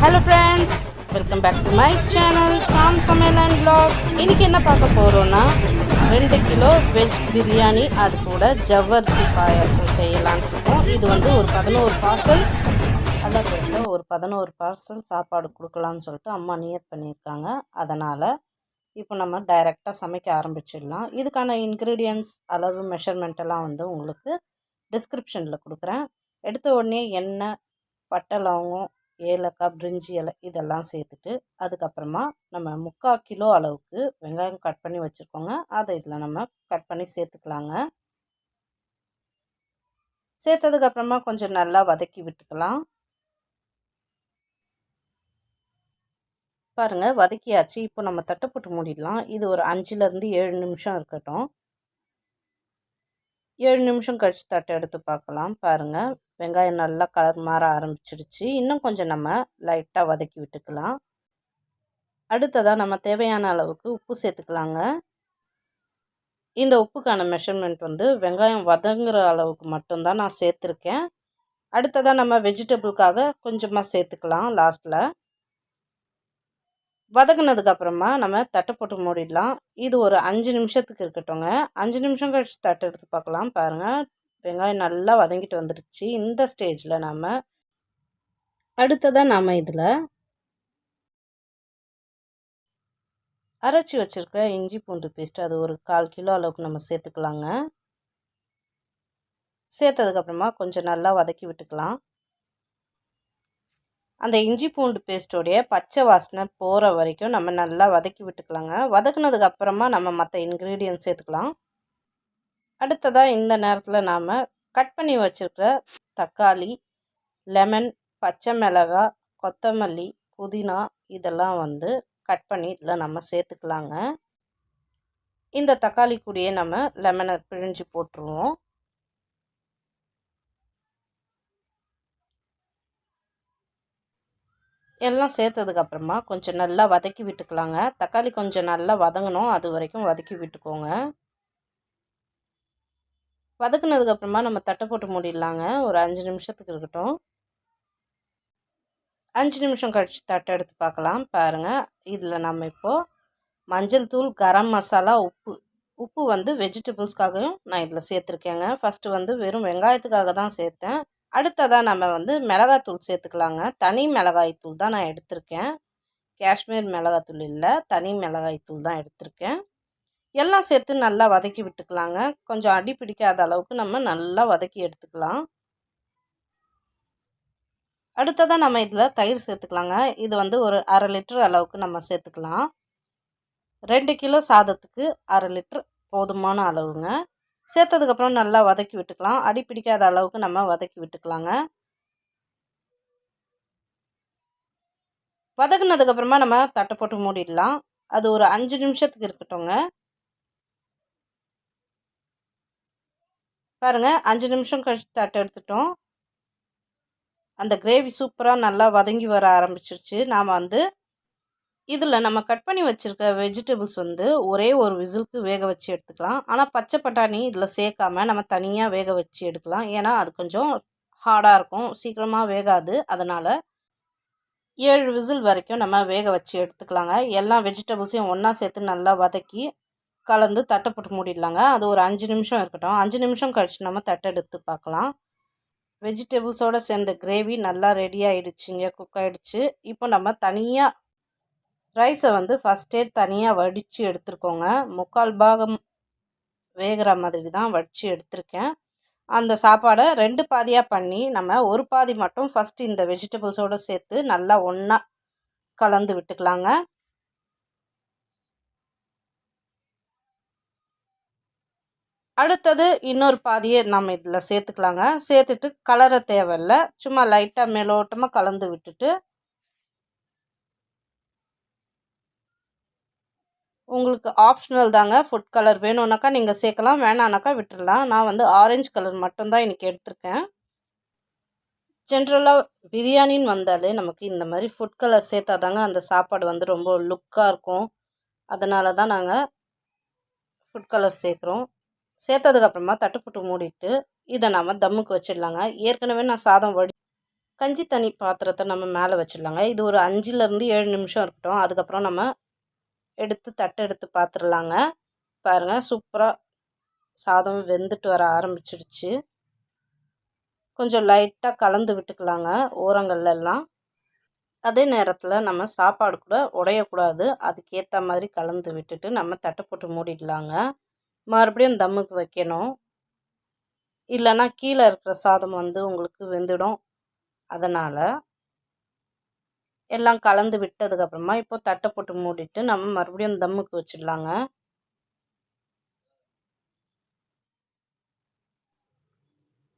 Hello friends, welcome back to my channel Sam Samaiyal and Vlogs. இன்னைக்கு என்ன பார்க்க போறோம்னா 2 கிலோ வெஜ் பிரியாணி அது கூட ஜவ்வரிசி பாயாசம் செய்யலாம்னு இருக்கோம். இது வந்து ஒரு 11 பார்சல் ஒரு 11 பார்சல் சாப்பாடு கொடுக்கலாம்னு சொல்லிட்டு அம்மா நியத் பண்ணியிருக்காங்க. அதனால் இப்போ நம்ம டைரெக்டாக சமைக்க ஆரம்பிச்சிடலாம். இதுக்கான இன்க்ரீடியன்ட்ஸ் அளவு மெஷர்மெண்ட் எல்லாம் வந்து உங்களுக்கு டிஸ்கிரிப்ஷனில் கொடுக்குறேன். எடுத்த உடனே எண்ணெய், பட்டை, லவங்கம், ஏலக்காய், பிரிஞ்சி இலை இதெல்லாம் சேர்த்துட்டு அதுக்கப்புறமா நம்ம 3/4 கிலோ அளவுக்கு வெங்காயம் கட் பண்ணி வச்சுருக்கோங்க. அதை இதில் நம்ம கட் பண்ணி சேர்த்துக்கலாங்க. சேர்த்ததுக்கப்புறமா கொஞ்சம் நல்லா வதக்கி விட்டுக்கலாம். பாருங்கள், வதக்கியாச்சு. இப்போ நம்ம தட்டை போட்டு மூடிடலாம். இது ஒரு 5லேருந்து 7 நிமிஷம் இருக்கட்டும். 7 நிமிஷம் கழித்து தட்டை எடுத்து பார்க்கலாம். பாருங்கள், வெங்காயம் நல்லா கலர் மாற ஆரம்பிச்சிடுச்சு. இன்னும் கொஞ்சம் நம்ம லைட்டாக வதக்கி விட்டுக்கலாம். அடுத்ததாக நம்ம தேவையான அளவுக்கு உப்பு சேர்த்துக்கலாங்க. இந்த உப்புக்கான மெஷர்மெண்ட் வந்து வெங்காயம் வதங்குற அளவுக்கு மட்டும்தான் நான் சேர்த்துருக்கேன். அடுத்ததாக நம்ம வெஜிடபிளுக்காக கொஞ்சமாக சேர்த்துக்கலாம் லாஸ்ட்டில். வதக்குனதுக்கப்புறமா நம்ம தட்டை போட்டு மூடிடலாம். இது ஒரு 5 நிமிஷத்துக்கு இருக்கட்டும்ங்க. 5 நிமிஷம் கழிச்சு தட்டை எடுத்து பார்க்கலாம். பாருங்கள், வெங்காயம் நல்லா வதங்கிட்டு வந்துடுச்சு. இந்த ஸ்டேஜில் நம்ம அடுத்ததாக நாம் இதில் அரைச்சி வச்சுருக்க இஞ்சி பூண்டு பேஸ்ட் அது ஒரு 1/4 கிலோ அளவுக்கு நம்ம சேர்த்துக்கலாங்க. சேர்த்ததுக்கப்புறமா கொஞ்சம் நல்லா வதக்கி விட்டுக்கலாம். அந்த இஞ்சி பூண்டு பேஸ்ட்டோடைய பச்சை வாசனை போகிற வரைக்கும் நம்ம நல்லா வதக்கி விட்டுக்கலாங்க. வதக்குனதுக்கப்புறமா நம்ம மற்ற இன்க்ரீடியன்ட் சேர்த்துக்கலாம். அடுத்ததாக இந்த நேரத்தில் நாம் கட் பண்ணி வச்சுருக்கிற தக்காளி, லெமன், பச்சை மிளகாய், கொத்தமல்லி, புதினா இதெல்லாம் வந்து கட் பண்ணி இதில் நம்ம சேர்த்துக்கலாங்க. இந்த தக்காளி கூடயே நம்ம லெமனை பிழிஞ்சு போட்டுருவோம். எல்லாம் சேர்த்ததுக்கப்புறமா கொஞ்சம் நல்லா வதக்கி விட்டுக்கலாங்க. தக்காளி கொஞ்சம் நல்லா வதங்கணும், அது வரைக்கும் வதக்கி விட்டுக்கோங்க. வதக்குனதுக்கப்புறமா நம்ம தட்டை போட்டு மூடிடலாங்க. ஒரு 5 நிமிஷத்துக்கு இருக்கட்டும். 5 நிமிஷம் கழித்து தட்டை எடுத்து பார்க்கலாம். பாருங்கள், இதில் நம்ம இப்போது மஞ்சள் தூள், கரம் மசாலா, உப்பு வந்து வெஜிடபிள்ஸ்க்காகவும் நான் இதில் சேர்த்துருக்கேங்க. ஃபஸ்ட்டு வந்து வெறும் வெங்காயத்துக்காக தான் சேர்த்தேன். அடுத்ததாக நம்ம வந்து மிளகாத்தூள் சேர்த்துக்கலாங்க. தனி மிளகாய்த்தூள் தான் நான் எடுத்திருக்கேன். காஷ்மீர் மிளகாத்தூள் இல்லை, தனி மிளகாய்த்தூள் தான் எடுத்திருக்கேன். எல்லாம் சேர்த்து நல்லா வதக்கி விட்டுக்கலாங்க. கொஞ்சம் அடி பிடிக்காத அளவுக்கு நம்ம நல்லா வதக்கி எடுத்துக்கலாம். அடுத்ததாக நம்ம இதில் தயிர் சேர்த்துக்கலாங்க. இது வந்து ஒரு 1/2 லிட்டர் அளவுக்கு நம்ம சேர்த்துக்கலாம். 2 கிலோ சாதத்துக்கு 1/2 லிட்டர் போதுமான அளவுங்க. சேர்த்ததுக்கப்புறம் நல்லா வதக்கி விட்டுக்கலாம். அடி பிடிக்காத அளவுக்கு நம்ம வதக்கி விட்டுக்கலாங்க. வதக்குனதுக்கப்புறமா நம்ம தட்டை போட்டு மூடிடலாம். அது ஒரு 5 நிமிஷத்துக்கு இருக்கட்டும்ங்க. பாருங்கள், 5 நிமிஷம் கழிச்சு தட்டை எடுத்துட்டோம். அந்த கிரேவி சூப்பராக நல்லா வதங்கி வர ஆரம்பிச்சிருச்சு. நாம் வந்து இதில் நம்ம கட் பண்ணி வச்சுருக்க வெஜிடபிள்ஸ் வந்து ஒரே ஒரு விசிலுக்கு வேக வச்சு எடுத்துக்கலாம். ஆனால் பச்சை பட்டாணி இதில் சேர்க்காம நம்ம தனியாக வேக வச்சு எடுக்கலாம். ஏன்னா அது கொஞ்சம் ஹார்டாக இருக்கும், சீக்கிரமாக வேகாது. அதனால் 7 விசில் வரைக்கும் நம்ம வேக வச்சு எடுத்துக்கலாங்க. எல்லா வெஜிடபிள்ஸையும் ஒன்றா சேர்த்து நல்லா வதக்கி கலந்து தட்டை போட்டு மூடிடலாங்க. அது ஒரு 5 நிமிஷம் இருக்கட்டும். 5 நிமிஷம் கழிச்சு நம்ம தட்டை எடுத்து பார்க்கலாம். வெஜிடபிள்ஸோடு சேர்ந்த கிரேவி நல்லா ரெடி ஆகிடுச்சுங்க, குக் ஆகிடுச்சு. இப்போ நம்ம தனியாக ரைஸை வந்து ஃபஸ்ட்டே தனியாக வடித்து எடுத்துருக்கோங்க. 3/4 பாகம் வேகிற மாதிரி தான் வடித்து எடுத்திருக்கேன். அந்த சாப்பாடை 2 பாதியாக பண்ணி நம்ம ஒரு பாதி மட்டும் ஃபஸ்ட்டு இந்த வெஜிடபிள்ஸோடு சேர்த்து நல்லா ஒன்றா கலந்து விட்டுக்கலாங்க. அடுத்தது இன்னொரு பாதியை நம்ம இதில் சேர்த்துக்கலாங்க. சேர்த்துட்டு கலர தேவையில்லை, சும்மா லைட்டாக மேலோட்டமாக கலந்து விட்டுட்டு உங்களுக்கு ஆப்ஷனல் தாங்க. ஃபுட் கலர் வேணும்னாக்கா நீங்கள் சேர்க்கலாம், வேணானாக்கா விட்டுடலாம். நான் வந்து ஆரஞ்சு கலர் மட்டும்தான் இன்றைக்கி எடுத்திருக்கேன். ஜென்ரலாக பிரியாணின்னு வந்தாலே நமக்கு இந்த மாதிரி ஃபுட் கலர் சேர்த்தா தாங்க அந்த சாப்பாடு வந்து ரொம்ப லுக்காக இருக்கும். அதனால தான் நாங்கள் ஃபுட் கலர் சேர்க்குறோம். சேர்த்ததுக்கப்புறமா தட்டு போட்டு மூடிட்டு இதை நம்ம தம்முக்கு வச்சிடலாங்க. ஏற்கனவே நான் சாதம் கஞ்சி தண்ணி பாத்திரத்தை நம்ம மேலே வச்சிடலாங்க. இது ஒரு 5லேருந்து 7 நிமிஷம் இருக்கட்டும். அதுக்கப்புறம் நம்ம எடுத்து தட்டை எடுத்து பார்த்துடலாங்க. பாருங்கள், சூப்பராக சாதம் வெந்துட்டு வர ஆரம்பிச்சிடுச்சு. கொஞ்சம் லைட்டாக கலந்து விட்டுக்கலாங்க ஓரங்கள்லாம். அதே நேரத்தில் நம்ம சாப்பாடு கூட உடையக்கூடாது. அதுக்கேற்ற மாதிரி கலந்து விட்டுட்டு நம்ம தட்டை போட்டு மூடிடலாங்க. மறுபடியும் தம்முக்கு வைக்கணும். இல்லைன்னா கீழே இருக்கிற சாதம் உங்களுக்கு வெந்துடும். அதனால் எல்லாம் கலந்து விட்டதுக்கப்புறமா இப்போ தட்டை போட்டு மூடிட்டு நம்ம மறுபடியும் தம்முக்கு வச்சிடலாங்க.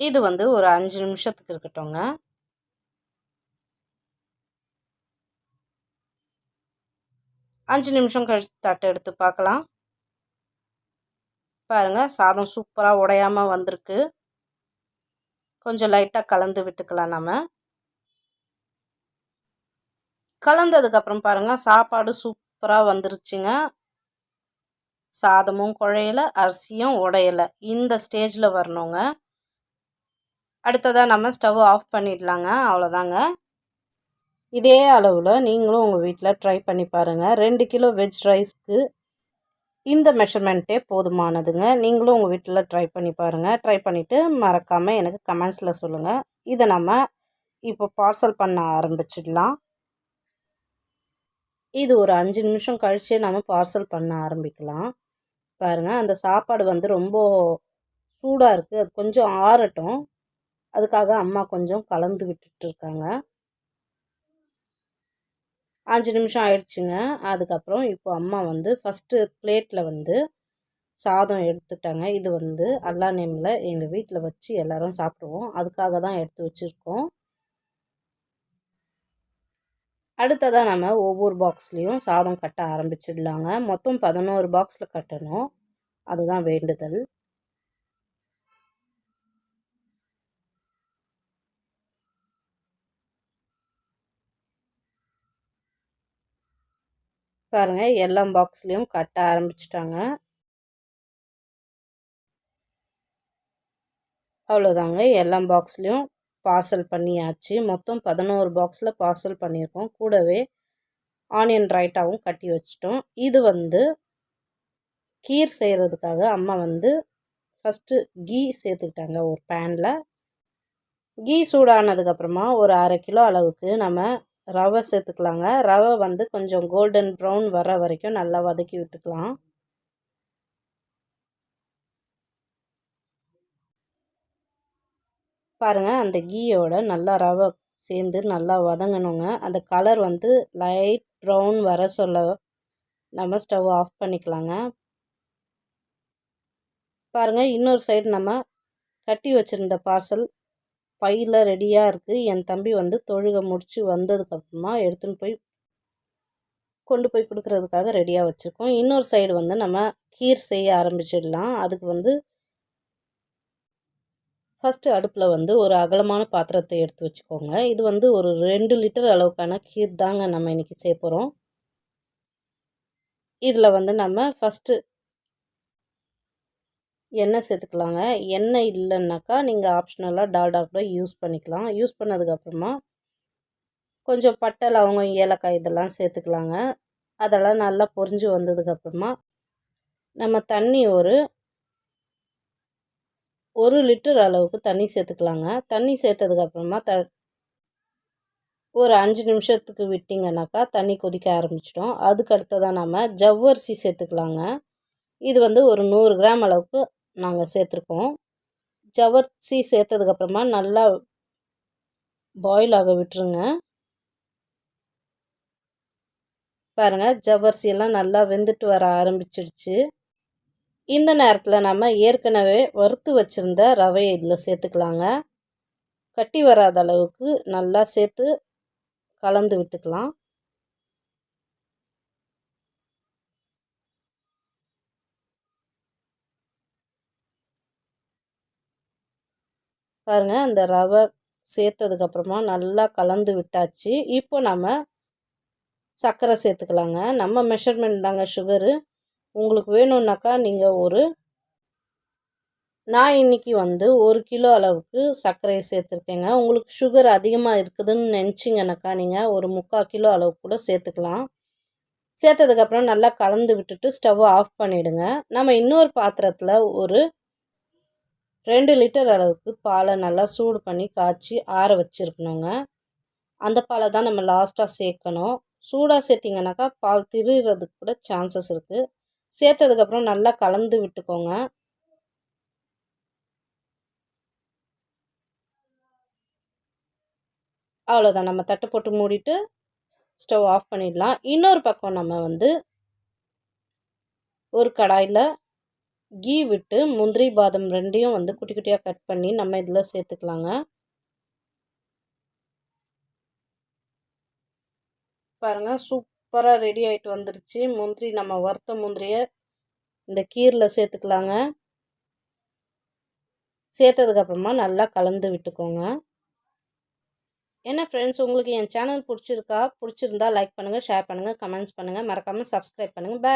இது ஒரு 5 நிமிஷத்துக்கு இருக்கட்டும்ங்க. 5 நிமிஷம் கழித்து தட்டை எடுத்து பார்க்கலாம். பாருங்கள், சாதம் சூப்பராக உடையாமல் வந்திருக்கு. கொஞ்சம் லைட்டாக கலந்து விட்டுக்கலாம். நம்ம கலந்ததுக்கப்புறம் பாருங்கள், சாப்பாடு சூப்பராக வந்துருச்சுங்க. சாதமும் குழையலை, அரிசியும் உடையலை. இந்த ஸ்டேஜில் வரணுங்க. அடுத்ததாக நம்ம ஸ்டவ் ஆஃப் பண்ணிடலாங்க. அவ்வளோதாங்க. இதே அளவில் நீங்களும் உங்கள் வீட்டில் ட்ரை பண்ணி பாருங்கள். 2 கிலோ வெஜ் ரைஸ்க்கு இந்த மெஷர்மெண்ட்டே போதுமானதுங்க. நீங்களும் உங்கள் வீட்டில் ட்ரை பண்ணி பாருங்கள். ட்ரை பண்ணிவிட்டு மறக்காமல் எனக்கு கமெண்ட்ஸில் சொல்லுங்கள். இதை நம்ம இப்போ பார்சல் பண்ண ஆரம்பிச்சிடலாம். இது ஒரு 5 நிமிஷம் கழிச்சே நம்ம பார்சல் பண்ண ஆரம்பிக்கலாம். பாருங்கள், அந்த சாப்பாடு ரொம்ப சூடாக இருக்குது. அது கொஞ்சம் ஆறட்டும். அதுக்காக அம்மா கொஞ்சம் கலந்து விட்டுட்ருக்காங்க. 5 நிமிஷம் ஆயிடுச்சுங்க. அதுக்கப்புறம் இப்போ அம்மா ஃபஸ்ட்டு பிளேட்டில் சாதம் எடுத்துட்டாங்க. இது அல்லா நேமில் எங்கள் வீட்டில் வச்சு எல்லோரும் சாப்பிடுவோம். அதுக்காக தான் எடுத்து வச்சுருக்கோம். அடுத்ததாக நம்ம ஒவ்வொரு பாக்ஸ்லேயும் சாதம் கட்ட ஆரம்பிச்சிடலாங்க. மொத்தம் 11 பாக்ஸில் கட்டணும். அதுதான் வேண்டுதல். பாருங்கள், எல்லா பாக்ஸ்லேயும் கட்ட ஆரம்பிச்சிட்டாங்க. அவ்வளோதாங்க, எல்லா பாக்ஸ்லேயும் பார்சல் பண்ணியாச்சு. மொத்தம் 11 பாக்ஸில் பார்சல் பண்ணியிருக்கோம். கூடவே ஆனியன் ரைட்டாவும் கட்டி வச்சிட்டோம். இது கீர் செய்கிறதுக்காக அம்மா ஃபஸ்ட்டு கீ சேர்த்துக்கிட்டாங்க ஒரு பேனில். கீ சூடானதுக்கப்புறமா ஒரு 1/2 கிலோ அளவுக்கு நம்ம ரவை சேர்த்துக்கலாங்க. ரவை கொஞ்சம் கோல்டன் ப்ரௌன் வர வரைக்கும் நல்லா வதக்கி விட்டுக்கலாம். பாருங்கள், அந்த கீயோட நல்லா ரவை சேர்ந்து நல்லா வதங்கணுங்க. அந்த கலர் லைட் ப்ரௌன் வர சொல்ல நம்ம ஸ்டவ் ஆஃப் பண்ணிக்கலாங்க. பாருங்கள், இன்னொரு சைடு நம்ம கட்டி வச்சுருந்த பார்சல் பையில் ரெடியாக இருக்குது. என் தம்பி தொழுகை முடித்து வந்ததுக்கப்புறமா எடுத்துன்னு கொண்டு போய் கொடுக்குறதுக்காக ரெடியாக வச்சுருக்கோம். இன்னொரு சைடு நம்ம கீர் செய்ய ஆரம்பிச்சிடலாம். அதுக்கு ஃபஸ்ட்டு அடுப்பில் ஒரு அகலமான பாத்திரத்தை எடுத்து வச்சுக்கோங்க. இது ஒரு 2 லிட்டர் அளவுக்கான கீர் தாங்க நம்ம இன்றைக்கி செய்ய போகிறோம். இதில் நம்ம ஃபஸ்ட்டு எண்ணெய் சேர்த்துக்கலாங்க. எண்ணெய் இல்லைன்னாக்கா நீங்கள் ஆப்ஷனலாக டால்டா கூட யூஸ் பண்ணிக்கலாம். யூஸ் பண்ணதுக்கப்புறமா கொஞ்சம் பட்டை, லவங்கம், ஏலக்காய் இதெல்லாம் சேர்த்துக்கலாங்க. அதெல்லாம் நல்லா பொரிஞ்சு வந்ததுக்கப்புறமா நம்ம தண்ணி ஒரு 1 லிட்டர் அளவுக்கு தண்ணி சேர்த்துக்கலாங்க. தண்ணி சேர்த்ததுக்கப்புறமா ஒரு 5 நிமிஷத்துக்கு விட்டிங்கனாக்கா தண்ணி கொதிக்க ஆரம்பிச்சிடும். அதுக்கு அடுத்ததாக நம்ம ஜவ்வரிசி சேர்த்துக்கலாங்க. இது ஒரு 100 கிராம் அளவுக்கு நாங்கள் சேர்த்துருக்கோம். ஜவ்வரிசி சேர்த்ததுக்கப்புறமா நல்லா பாயில் ஆக விட்டுருங்க. பாருங்கள், ஜவ்வரிசியெல்லாம் நல்லா வெந்துட்டு வர ஆரம்பிச்சிடுச்சு. இந்த நேரத்தில் நம்ம ஏற்கனவே வறுத்து வச்சுருந்த ரவையை இதில் சேர்த்துக்கலாங்க. கட்டி வராத அளவுக்கு நல்லா சேர்த்து கலந்து விட்டுக்கலாம். பாருங்கள், அந்த ரவை சேர்த்ததுக்கப்புறமா நல்லா கலந்து விட்டாச்சு. இப்போ நம்ம சர்க்கரை சேர்த்துக்கலாங்க. நம்ம மெஷர்மெண்ட் தாங்க சுகரு. உங்களுக்கு வேணும்னாக்கா நீங்கள் ஒரு நான் இன்றைக்கி வந்து 1 கிலோ அளவுக்கு சர்க்கரையை சேர்த்துருக்கேங்க. உங்களுக்கு சுகர் அதிகமாக இருக்குதுன்னு நினச்சிங்கனாக்கா நீங்கள் ஒரு 3/4 கிலோ அளவுக்கு கூட சேர்த்துக்கலாம். சேர்த்ததுக்கப்புறம் நல்லா கலந்து விட்டுட்டு ஸ்டவ்வை ஆஃப் பண்ணிவிடுங்க. நம்ம இன்னொரு பாத்திரத்தில் ஒரு 2 லிட்டர் அளவுக்கு பாலை நல்லா சூடு பண்ணி காய்ச்சி ஆற வச்சுருக்கணுங்க. அந்த பாலை தான் நம்ம லாஸ்ட்டாக சேர்க்கணும். சூடாக சேர்த்திங்கனாக்கா பால் திரிகிறதுக்கு கூட சான்சஸ் இருக்குது. சேர்த்ததுக்கப்புறம் நல்லா கலந்து விட்டுக்கோங்க. அவ்வளோதான், நம்ம தட்டு போட்டு மூடிட்டு ஸ்டவ் ஆஃப் பண்ணிடலாம். இன்னொரு பக்கம் நம்ம வந்து ஒரு கடாயில் கீ விட்டு முந்திரி பாதாம் ரெண்டையும் வந்து குட்டி குட்டியாக கட் பண்ணி நம்ம இதில் சேர்த்துக்கலாங்க. பாருங்கள், சூப்பராக ரெடி ஆகிட்டு வந்துருச்சு. முந்திரி நம்ம வறுத்த முந்திரியை இந்த கீரில் சேர்த்துக்கலாங்க. சேர்த்ததுக்கப்புறமா நல்லா கலந்து விட்டுக்கோங்க. என்ன ஃப்ரெண்ட்ஸ், உங்களுக்கு என் சேனல் பிடிச்சிருந்தா லைக் பண்ணுங்கள், ஷேர் பண்ணுங்கள், கமெண்ட்ஸ் பண்ணுங்கள், மறக்காமல் சப்ஸ்கிரைப் பண்ணுங்கள். பாய்.